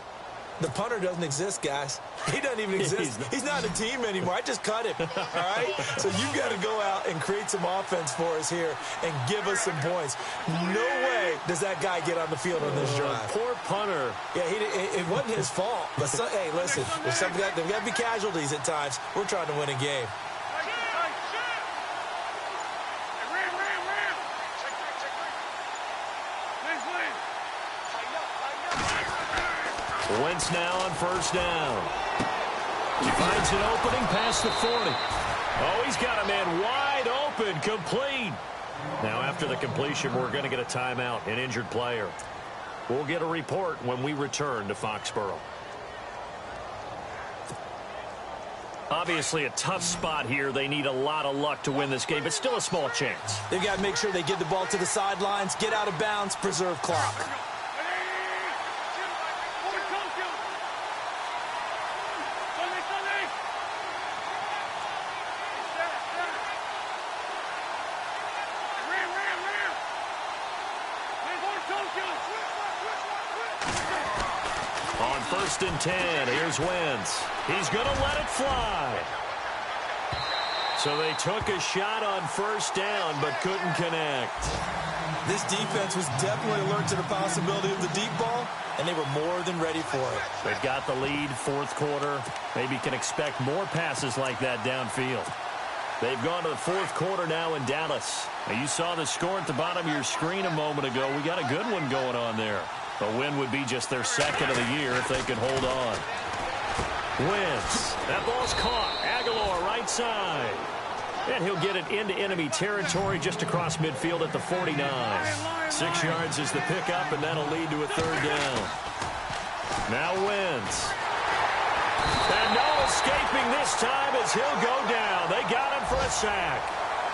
The punter doesn't exist, guys. He doesn't even exist. He's not a team anymore. I just cut him, all right? So you've got to go out and create some offense for us here and give us some points. No way does that guy get on the field on this drive. Poor punter. Yeah, it wasn't his fault. But, hey, listen, there's got to be casualties at times. We're trying to win a game. Wentz now on first down. He finds an opening past the 40. Oh, he's got a man wide open, complete. Now, after the completion, we're going to get a timeout, an injured player. We'll get a report when we return to Foxborough. Obviously, a tough spot here. They need a lot of luck to win this game, but still a small chance. They've got to make sure they get the ball to the sidelines, get out of bounds, preserve clock. On 1st and 10, here's Wentz. He's going to let it fly. So they took a shot on first down, but couldn't connect. This defense was definitely alert to the possibility of the deep ball, and they were more than ready for it. They've got the lead, fourth quarter. Maybe can expect more passes like that downfield. They've gone to the fourth quarter now in Dallas. Now, you saw the score at the bottom of your screen a moment ago. We got a good one going on there. A win would be just their second of the year if they could hold on. Wentz. That ball's caught. Aguilar right side. And he'll get it into enemy territory just across midfield at the 49. 6 yards is the pickup, and that'll lead to a third down. Now Wentz. And no escaping this time as he'll go down. They got him for a sack.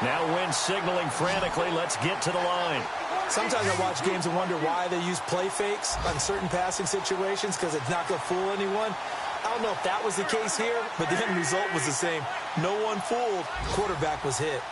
Now Wentz signaling frantically, let's get to the line. Sometimes I watch games and wonder why they use play fakes on certain passing situations because it's not going to fool anyone. I don't know if that was the case here, but the end result was the same. No one fooled. Quarterback was hit.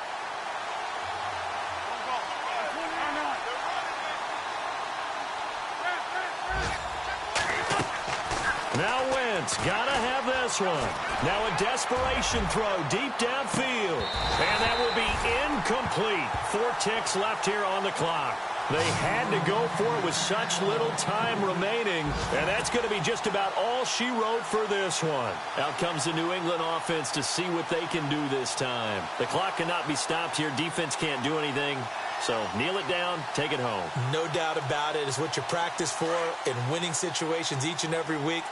Now Wentz, gotta have this one. Now a desperation throw deep downfield. And that will be incomplete. 4 ticks left here on the clock. They had to go for it with such little time remaining. And that's going to be just about all she wrote for this one. Out comes the New England offense to see what they can do this time. The clock cannot be stopped here. Defense can't do anything. So kneel it down, take it home. No doubt about it. It's what you practice for in winning situations each and every week.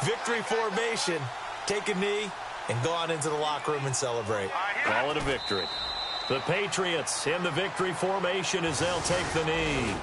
Victory formation. Take a knee and go on into the locker room and celebrate. Call it a victory. The Patriots in the victory formation as they'll take the knee.